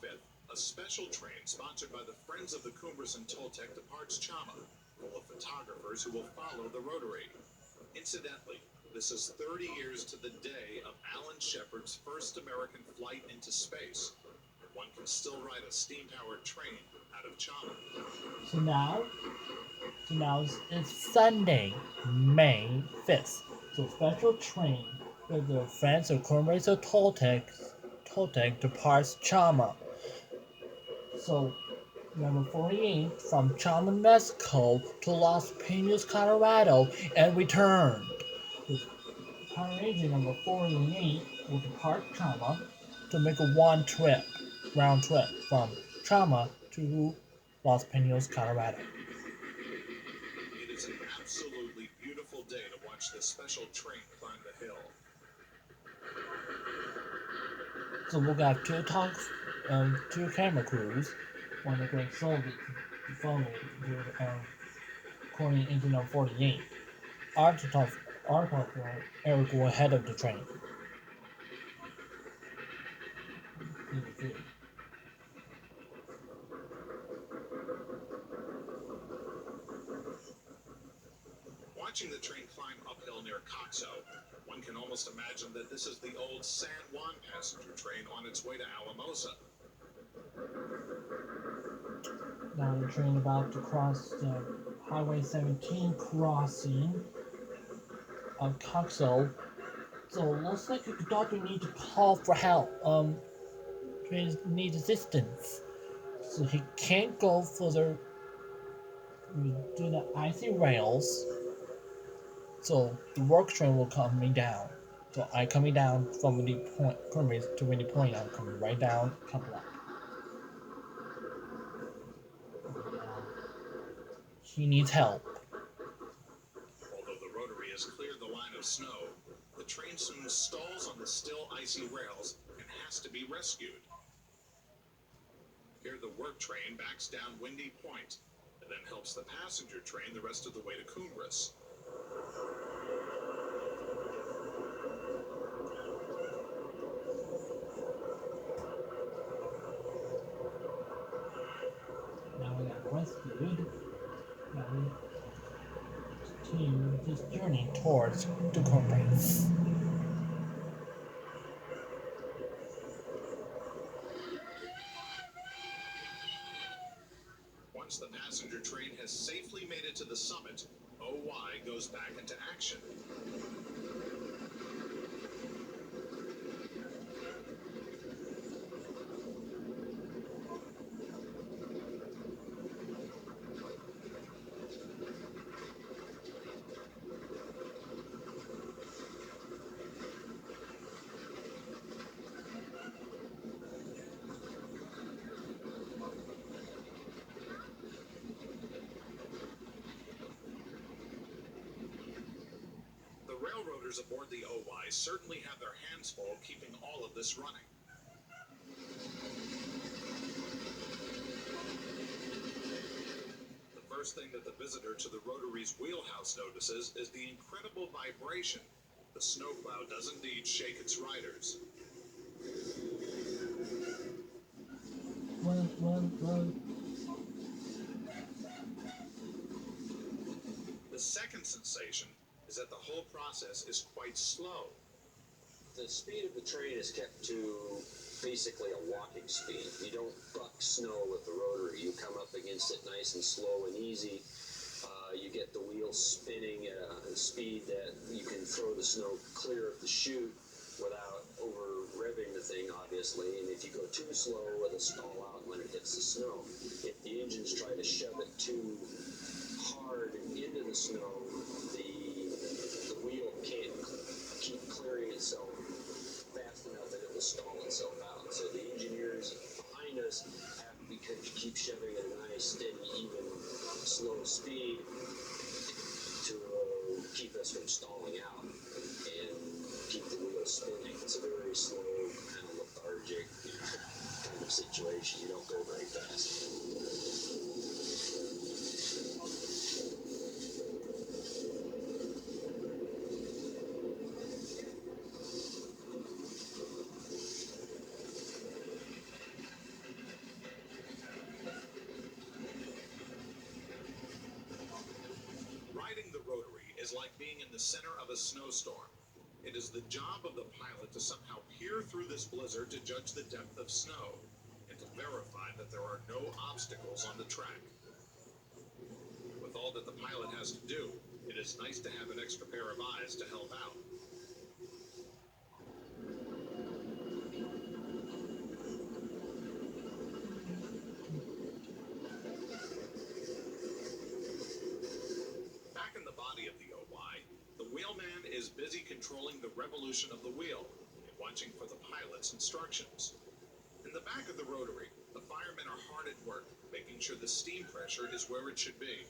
5th, a special train sponsored by the Friends of the Cumbres and Toltec departs Chama, full of photographers who will follow the rotary. Incidentally, this is 30 years to the day of Alan Shepard's first American flight into space. One can still ride a steam-powered train out of Chama. So now it's Sunday, May 5th. So special train with the Friends of Cumbres of Toltec departs Chama. So number 48 from Chama, Mexico to Los Pinos, Colorado, and returned. The Power Ranger number 48 will depart Chama to make a round trip from Chama to Los Pinos, Colorado. It is an absolutely beautiful day to watch this special train climb the hill. So we'll have two camera crews, one of Greg Sullivan to follow according to number 48. Our photographer Eric will ahead of the train. Watching the train climb uphill near Coxo, one can almost imagine that this is the old San Juan passenger train on its way to Alamosa. Now the train about to cross the Highway 17 crossing of Coxo. So it looks like the doctor needs to call for help. Train needs assistance. So he can't go further to the icy rails. So the work train will coming down. So I coming down from Windy Point, to Windy Point. I'm coming right down, couple up. He needs help. Although the rotary has cleared the line of snow, the train soon stalls on the still icy rails and has to be rescued. Here the work train backs down Windy Point and then helps the passenger train the rest of the way to Cumbres. Now we got rescued. Now we continue this journey towards the Cumbres. Once the passenger train has safely made it to the summit, OY goes back into action. Railroaders aboard the OY certainly have their hands full keeping all of this running. The first thing that the visitor to the Rotary's wheelhouse notices is the incredible vibration. The snowplow does indeed shake its riders. Run. The second sensation is that the whole process is quite slow. The speed of the train is kept to basically a walking speed. You don't buck snow with the rotary. You come up against it nice and slow and easy. You get the wheels spinning at a speed that you can throw the snow clear of the chute without over revving the thing, obviously. And if you go too slow, it'll stall out when it hits the snow. If the engines try to shove it too hard into the snow, the wheel can't keep clearing itself fast enough that it will stall itself out. So the engineers behind us have to keep shoving at a nice, steady, even, slow speed to keep us from stalling out and keep the wheel spinning. It's a very slow, kind of lethargic kind of situation. You don't go very fast. the center of a snowstorm. It is the job of the pilot to somehow peer through this blizzard to judge the depth of snow and to verify that there are no obstacles on the track. With all that the pilot has to do, it is nice to have an extra pair of eyes to help out. Back in the body of the OY, the wheelman is busy controlling the revolution of the wheel and watching for the pilot's instructions. In the back of the rotary, the firemen are hard at work, making sure the steam pressure is where it should be.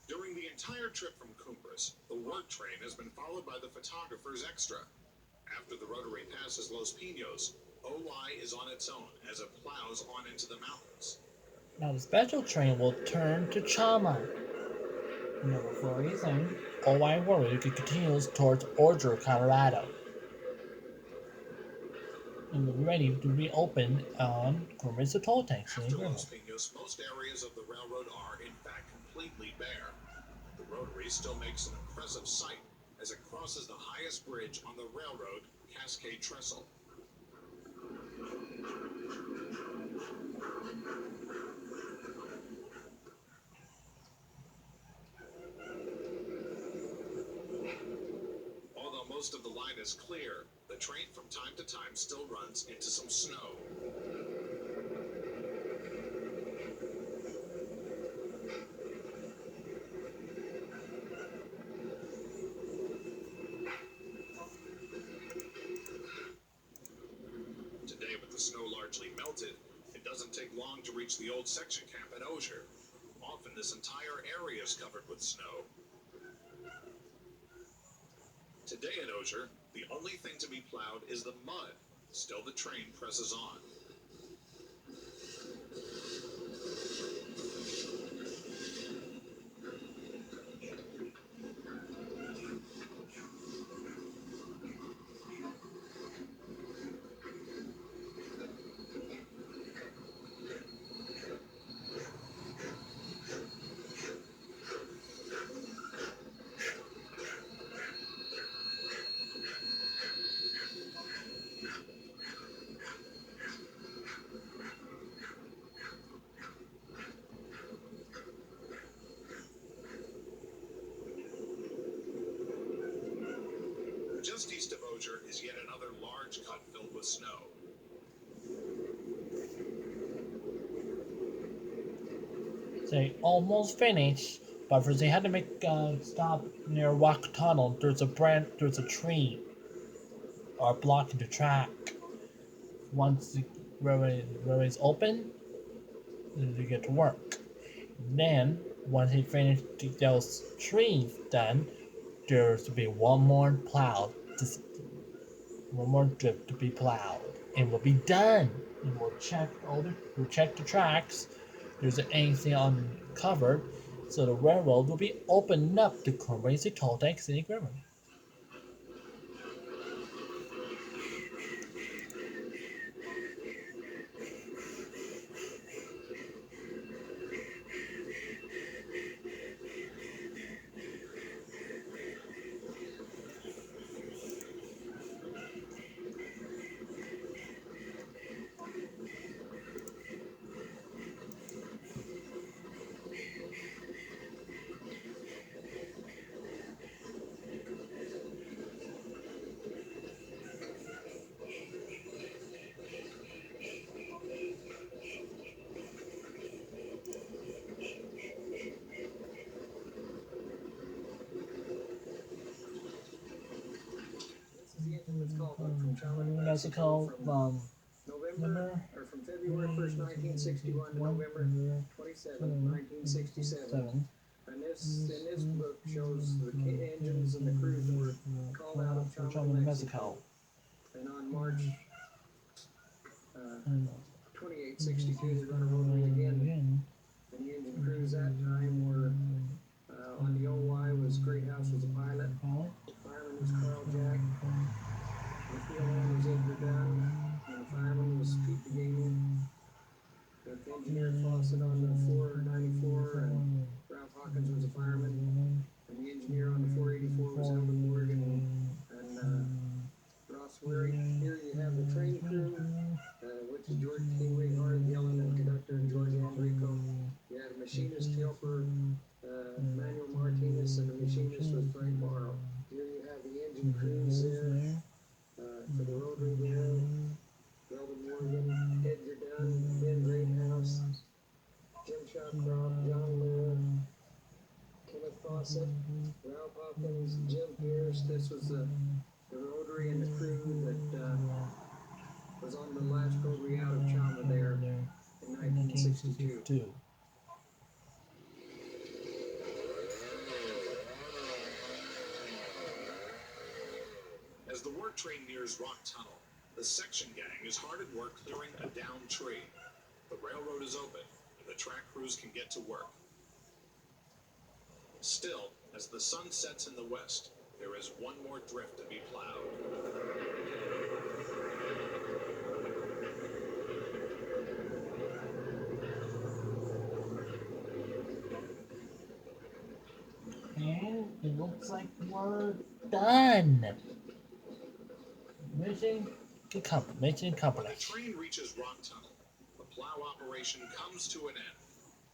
During the entire trip from Cumbres, the work train has been followed by the photographer's extra. After the rotary passes Los Pinos, OY is on its own as it plows on into the mountains. Now the special train will turn to Chama. Number 47, OY Warrior continues towards Orger, Colorado. And will be ready to reopen on Cumbres to Toltec. After Los Pinos, most areas of the railroad are, in fact, completely bare. The rotary still makes an impressive sight as it crosses the highest bridge on the railroad, Cascade Trestle. Although most of the line is clear, the train from time to time still runs into some snow. Today, with the snow largely melted, it doesn't take long to reach the old section camp at Osier. Often this entire area is covered with snow. Today at Osier, the only thing to be plowed is the mud. Still, the train presses on. Just east of Osier is yet another large cut filled with snow. They almost finished, but first they had to make a stop near Rock Tunnel. There's a tree or blocking the track. Once the railway is open, they get to work. Then, once he finished those trees done, there's to be one more plow, one more trip to be plowed, and we'll be done. And we'll check the tracks. There's anything uncovered, so the railroad will be opened up to Cumbres Toltec Scenic River. Mexico, November, or from February 1st, 1961 to November 27th, 1967. this book shows the engines and the crews that were called out of Chama, New Mexico. And on March 2862, they run a rotary again. And the engine crews that time were on the OY was Greathouse was a pilot. Fireman was Carl Jack. The field hand was Edgar Dunn. And the fireman was Pete Begania. The engineer Fawcett on the 494, and Ralph Hawkins was a fireman. And the engineer on the 484 was Albert Morgan and Ross Weary. Here you have the train crew, which is George Kingway, Hard Gillen, and conductor George Enrico. You had a machinist, helper, Manuel Martinez, and the machinist was Frank Morrow. Here you have the engine crews there for the rotary there. Melvin Morgan, Edgar Dunn, Ben Greathouse, Jim Shawcroft, John Lewis, Kenneth Fawcett, Ralph Hawkins, Jim Pierce. This was the rotary and the crew that was on the last rotary out of Chama there in 1962. As the work train nears Rock Tunnel, the section gang is hard at work clearing a downed tree. The railroad is open, and the track crews can get to work. Still, as the sun sets in the west, there is one more drift to be plowed. And it looks like we're done. Mission accomplished. When the train reaches Rock Tunnel, the plow operation comes to an end.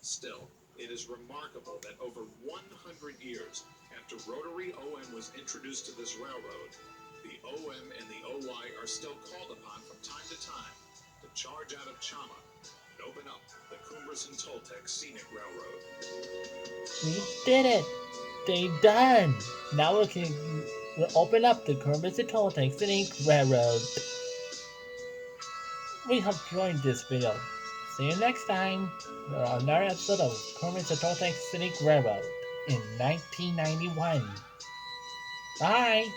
Still, it is remarkable that over 100 years after rotary OM was introduced to this railroad, the OM and the OY are still called upon from time to time to charge out of Chama and open up the Cumberson-Toltec Scenic Railroad. We did it! They done! Now we can open up the Cumberson-Toltec Scenic Railroad. We hope you enjoyed this video. See you next time for another episode of Cumberson-Toltec Scenic Railroad in 1991. Bye!